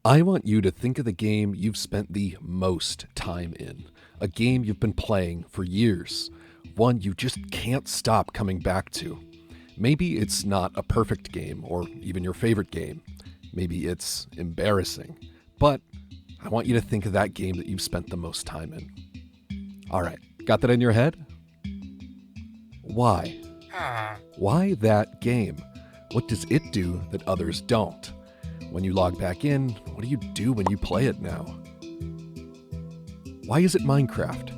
I want you to think of the game you've spent the most time in, a game you've been playing for years, one you just can't stop coming back to. Maybe it's not a perfect game or even your favorite game. Maybe it's embarrassing. But I want you to think of that game that you've spent the most time in. All right, got that in your head? Why? Why that game? What does it do that others don't? When you log back in, what do you do when you play it now? Why is it Minecraft?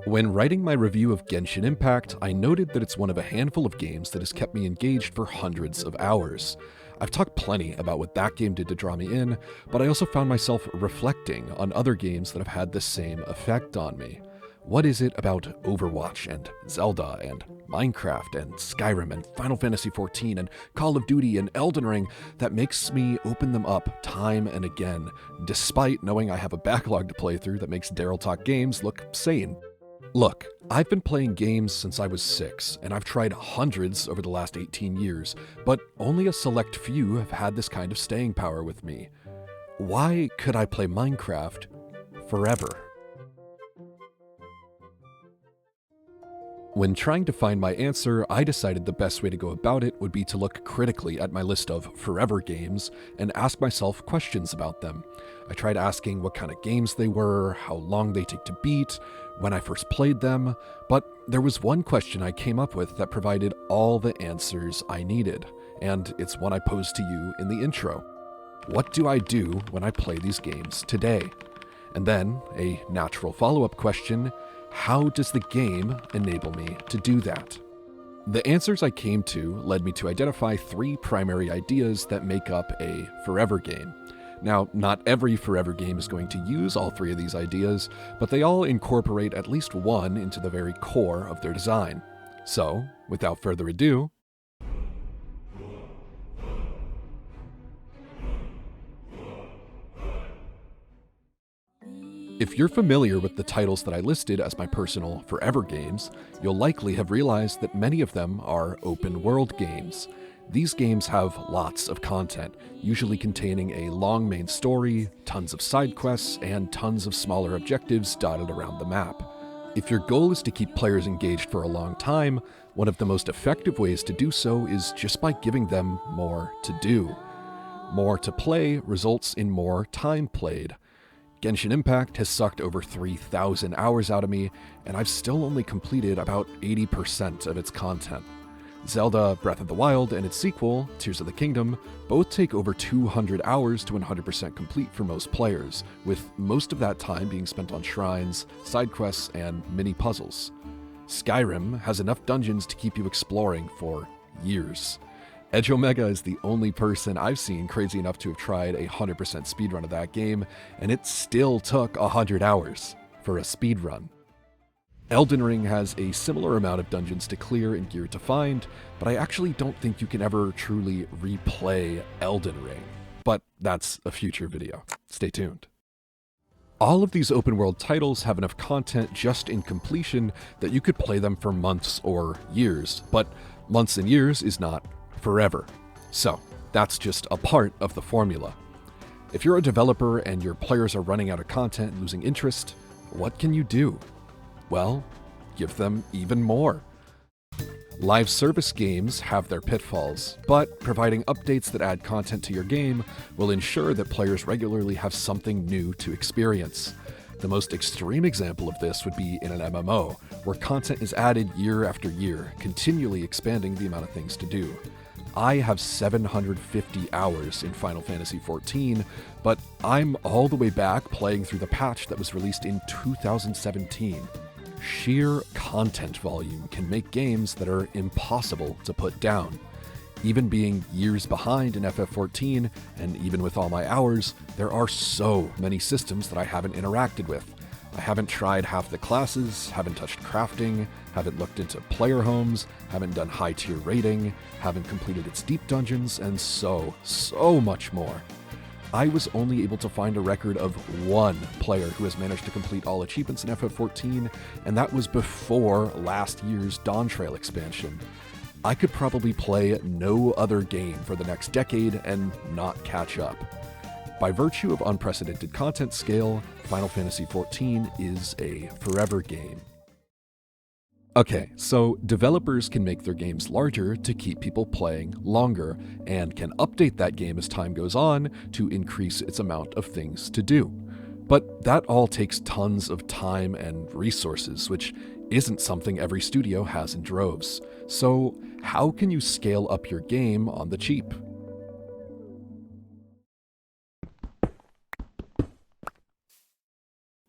When writing my review of Genshin Impact, I noted that it's one of a handful of games that has kept me engaged for hundreds of hours. I've talked plenty about what that game did to draw me in, but I also found myself reflecting on other games that have had the same effect on me. What is it about Overwatch and Zelda and Minecraft and Skyrim and Final Fantasy XIV and Call of Duty and Elden Ring that makes me open them up time and again, despite knowing I have a backlog to play through that makes Daryl Talk Games look sane? Look, I've been playing games since I was 6, and I've tried hundreds over the last 18 years, but only a select few have had this kind of staying power with me. Why could I play Minecraft forever? When trying to find my answer, I decided the best way to go about it would be to look critically at my list of forever games and ask myself questions about them. I tried asking what kind of games they were, how long they take to beat, when I first played them, but there was one question I came up with that provided all the answers I needed, and it's one I posed to you in the intro. What do I do when I play these games today? And then, a natural follow-up question, how does the game enable me to do that? The answers I came to led me to identify 3 primary ideas that make up a forever game. Now, not every forever game is going to use all 3 of these ideas, but they all incorporate at least one into the very core of their design. So, without further ado, if you're familiar with the titles that I listed as my personal forever games, you'll likely have realized that many of them are open world games. These games have lots of content, usually containing a long main story, tons of side quests, and tons of smaller objectives dotted around the map. If your goal is to keep players engaged for a long time, one of the most effective ways to do so is just by giving them more to do. More to play results in more time played. Genshin Impact has sucked over 3,000 hours out of me, and I've still only completed about 80% of its content. Zelda Breath of the Wild and its sequel, Tears of the Kingdom, both take over 200 hours to 100% complete for most players, with most of that time being spent on shrines, side quests, and mini puzzles. Skyrim has enough dungeons to keep you exploring for years. Edge Omega is the only person I've seen crazy enough to have tried a 100% speedrun of that game, and it still took 100 hours for a speedrun. Elden Ring has a similar amount of dungeons to clear and gear to find, but I actually don't think you can ever truly replay Elden Ring. But that's a future video. Stay tuned. All of these open world titles have enough content just in completion that you could play them for months or years, but months and years is not forever. So that's just a part of the formula. If you're a developer and your players are running out of content and losing interest, what can you do? Well, give them even more. Live service games have their pitfalls, but providing updates that add content to your game will ensure that players regularly have something new to experience. The most extreme example of this would be in an MMO, where content is added year after year, continually expanding the amount of things to do. I have 750 hours in Final Fantasy XIV, but I'm all the way back playing through the patch that was released in 2017. Sheer content volume can make games that are impossible to put down. Even being years behind in FF14, and even with all my hours, there are so many systems that I haven't interacted with. I haven't tried half the classes, haven't touched crafting, haven't looked into player homes, haven't done high tier raiding, haven't completed its deep dungeons, and so much more. I was only able to find a record of one player who has managed to complete all achievements in FF14, and that was before last year's Dawn Trail expansion. I could probably play no other game for the next decade and not catch up. By virtue of unprecedented content scale, Final Fantasy XIV is a forever game. Okay, so developers can make their games larger to keep people playing longer, and can update that game as time goes on to increase its amount of things to do. But that all takes tons of time and resources, which isn't something every studio has in droves. So how can you scale up your game on the cheap?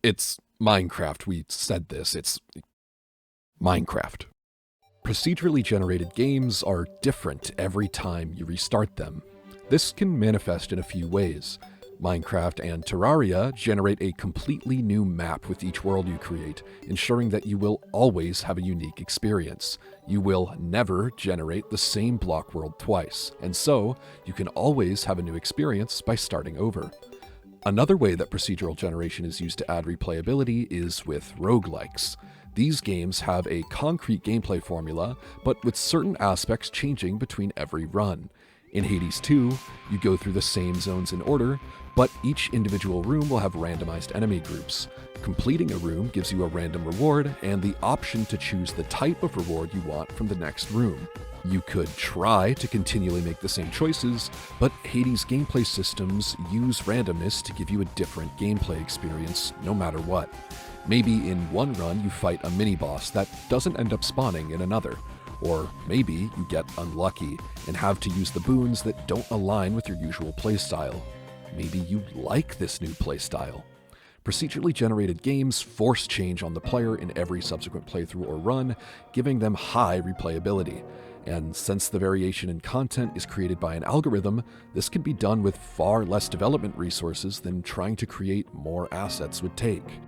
It's Minecraft. We said this. It's Minecraft. Procedurally generated games are different every time you restart them. This can manifest in a few ways. Minecraft and Terraria generate a completely new map with each world you create, ensuring that you will always have a unique experience. You will never generate the same block world twice, and so you can always have a new experience by starting over. Another way that procedural generation is used to add replayability is with roguelikes. These games have a concrete gameplay formula, but with certain aspects changing between every run. In Hades 2, you go through the same zones in order, but each individual room will have randomized enemy groups. Completing a room gives you a random reward and the option to choose the type of reward you want from the next room. You could try to continually make the same choices, but Hades' gameplay systems use randomness to give you a different gameplay experience no matter what. Maybe in one run you fight a mini-boss that doesn't end up spawning in another. Or maybe you get unlucky and have to use the boons that don't align with your usual playstyle. Maybe you like this new playstyle. Procedurally generated games force change on the player in every subsequent playthrough or run, giving them high replayability. And since the variation in content is created by an algorithm, this can be done with far less development resources than trying to create more assets would take.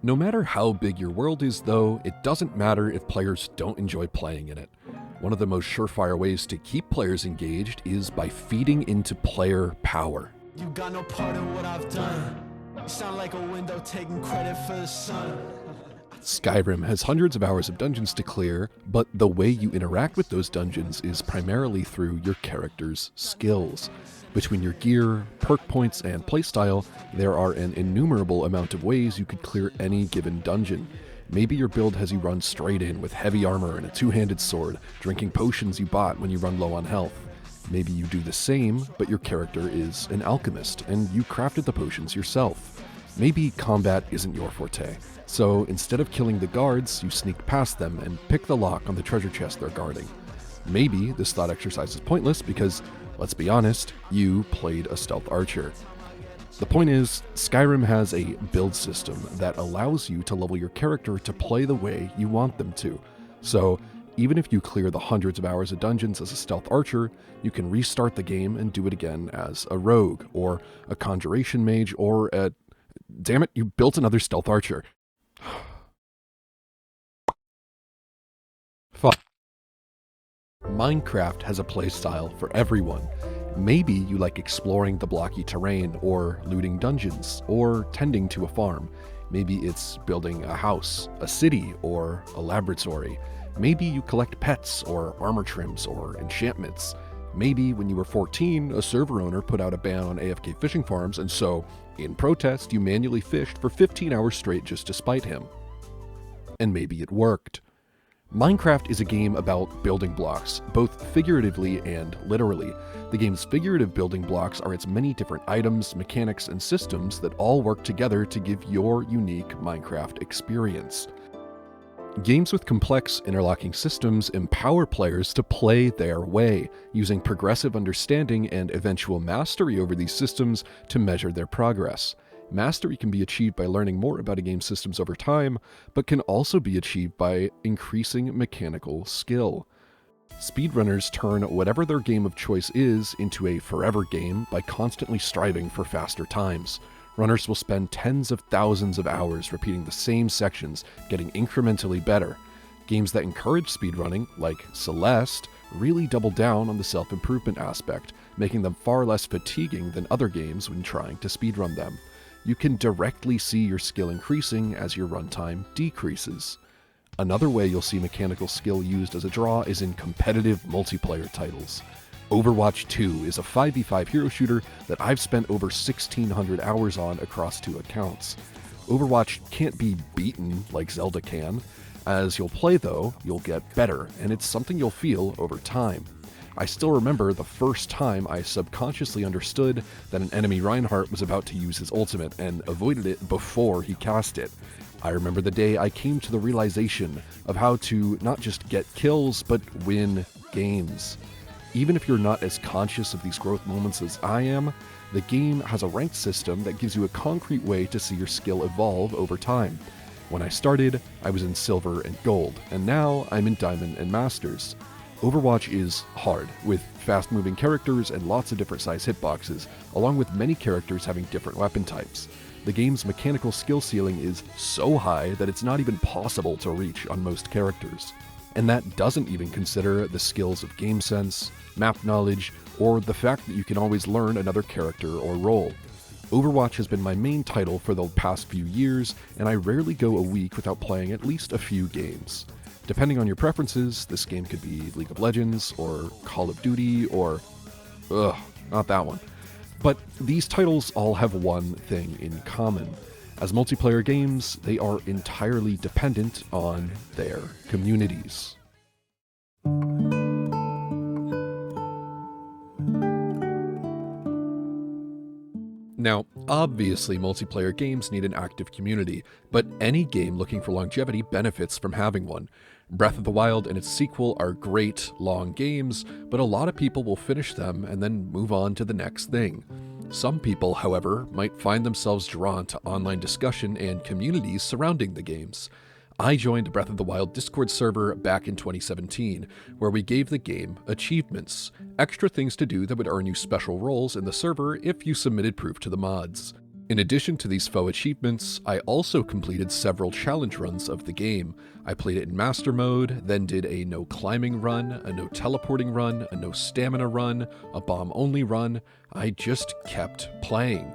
No matter how big your world is, though, it doesn't matter if players don't enjoy playing in it. One of the most surefire ways to keep players engaged is by feeding into player power. You got no part in what I've done. You sound like a window taking credit for the sun. Skyrim has hundreds of hours of dungeons to clear, but the way you interact with those dungeons is primarily through your character's skills. Between your gear, perk points, and playstyle, there are an innumerable amount of ways you could clear any given dungeon. Maybe your build has you run straight in with heavy armor and a two-handed sword, drinking potions you bought when you run low on health. Maybe you do the same, but your character is an alchemist, and you crafted the potions yourself. Maybe combat isn't your forte, so instead of killing the guards, you sneak past them and pick the lock on the treasure chest they're guarding. Maybe this thought exercise is pointless because, let's be honest, you played a stealth archer. The point is, Skyrim has a build system that allows you to level your character to play the way you want them to. So, even if you clear the hundreds of hours of dungeons as a stealth archer, you can restart the game and do it again as a rogue, or a conjuration mage, or a... Damn it, you built another stealth archer. Fuck. Minecraft has a playstyle for everyone. Maybe you like exploring the blocky terrain, or looting dungeons, or tending to a farm. Maybe it's building a house, a city, or a laboratory. Maybe you collect pets, or armor trims, or enchantments. Maybe when you were 14, a server owner put out a ban on AFK fishing farms, and so, in protest, you manually fished for 15 hours straight just to spite him. And maybe it worked. Minecraft is a game about building blocks, both figuratively and literally. The game's figurative building blocks are its many different items, mechanics, and systems that all work together to give your unique Minecraft experience. Games with complex interlocking systems empower players to play their way, using progressive understanding and eventual mastery over these systems to measure their progress. Mastery can be achieved by learning more about a game's systems over time, but can also be achieved by increasing mechanical skill. Speedrunners turn whatever their game of choice is into a forever game by constantly striving for faster times. Runners will spend tens of thousands of hours repeating the same sections, getting incrementally better. Games that encourage speedrunning, like Celeste, really double down on the self-improvement aspect, making them far less fatiguing than other games when trying to speedrun them. You can directly see your skill increasing as your runtime decreases. Another way you'll see mechanical skill used as a draw is in competitive multiplayer titles. Overwatch 2 is a 5v5 hero shooter that I've spent over 1,600 hours on across 2 accounts. Overwatch can't be beaten like Zelda can. As you'll play though, you'll get better, and it's something you'll feel over time. I still remember the first time I subconsciously understood that an enemy Reinhardt was about to use his ultimate and avoided it before he cast it. I remember the day I came to the realization of how to not just get kills, but win games. Even if you're not as conscious of these growth moments as I am, the game has a ranked system that gives you a concrete way to see your skill evolve over time. When I started, I was in Silver and Gold, and now I'm in Diamond and Masters. Overwatch is hard, with fast-moving characters and lots of different size hitboxes, along with many characters having different weapon types. The game's mechanical skill ceiling is so high that it's not even possible to reach on most characters. And that doesn't even consider the skills of game sense, map knowledge, or the fact that you can always learn another character or role. Overwatch has been my main title for the past few years, and I rarely go a week without playing at least a few games. Depending on your preferences, this game could be League of Legends, or Call of Duty, or... not that one. But these titles all have one thing in common. As multiplayer games, they are entirely dependent on their communities. Now, obviously multiplayer games need an active community, but any game looking for longevity benefits from having one. Breath of the Wild and its sequel are great, long games, but a lot of people will finish them and then move on to the next thing. Some people, however, might find themselves drawn to online discussion and communities surrounding the games. I joined a Breath of the Wild Discord server back in 2017, where we gave the game achievements, extra things to do that would earn you special roles in the server if you submitted proof to the mods. In addition to these faux achievements, I also completed several challenge runs of the game. I played it in Master Mode, then did a no climbing run, a no teleporting run, a no stamina run, a bomb only run. I just kept playing.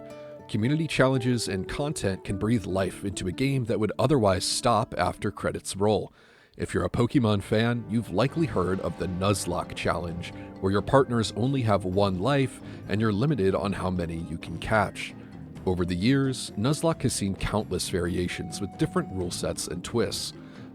Community challenges and content can breathe life into a game that would otherwise stop after credits roll. If you're a Pokemon fan, you've likely heard of the Nuzlocke challenge, where your partners only have one life and you're limited on how many you can catch. Over the years, Nuzlocke has seen countless variations with different rule sets and twists.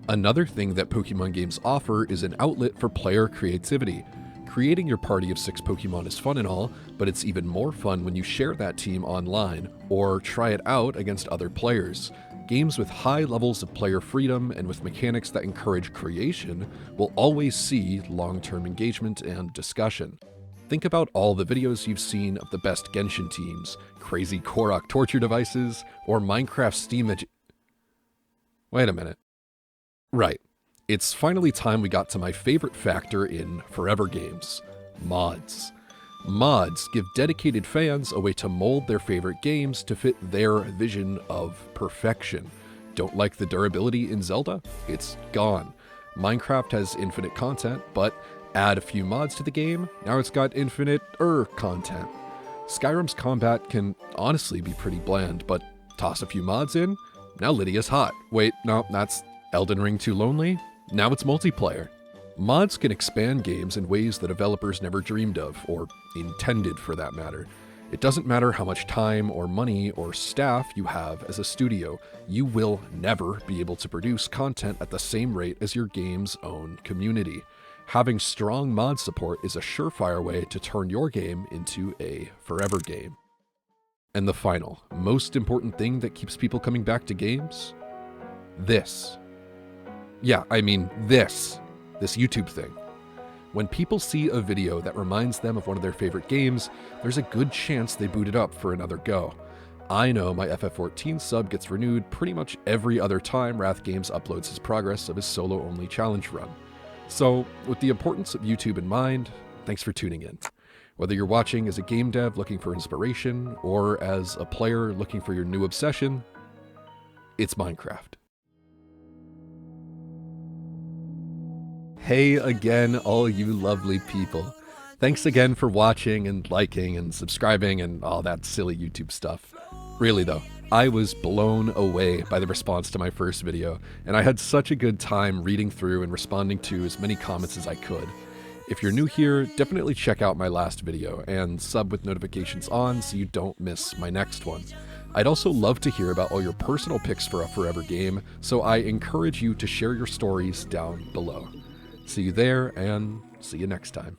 Another thing that Pokemon games offer is an outlet for player creativity. Creating your party of 6 Pokemon is fun and all, but it's even more fun when you share that team online, or try it out against other players. Games with high levels of player freedom and with mechanics that encourage creation will always see long-term engagement and discussion. Think about all the videos you've seen of the best Genshin teams, crazy Korok torture devices, or Minecraft Steam Wait a minute. Right. It's finally time we got to my favorite factor in forever games, mods. Mods give dedicated fans a way to mold their favorite games to fit their vision of perfection. Don't like the durability in Zelda? It's gone. Minecraft has infinite content, but add a few mods to the game, now it's got infinite content. Skyrim's combat can honestly be pretty bland, but toss a few mods in, now Lydia's hot. Wait, no, that's Elden Ring too lonely? Now it's multiplayer. Mods can expand games in ways that developers never dreamed of, or intended for that matter. It doesn't matter how much time or money or staff you have as a studio, you will never be able to produce content at the same rate as your game's own community. Having strong mod support is a surefire way to turn your game into a forever game. And the final, most important thing that keeps people coming back to games? This. Yeah, I mean this YouTube thing. When people see a video that reminds them of one of their favorite games, there's a good chance they boot it up for another go. I know my FF14 sub gets renewed pretty much every other time Wrath Games uploads his progress of his solo-only challenge run. So, with the importance of YouTube in mind, thanks for tuning in. Whether you're watching as a game dev looking for inspiration, or as a player looking for your new obsession, it's Minecraft. Hey again, all you lovely people. Thanks again for watching and liking and subscribing and all that silly YouTube stuff. Really though, I was blown away by the response to my first video, and I had such a good time reading through and responding to as many comments as I could. If you're new here, definitely check out my last video and sub with notifications on so you don't miss my next one. I'd also love to hear about all your personal picks for a forever game, so I encourage you to share your stories down below. See you there, and see you next time.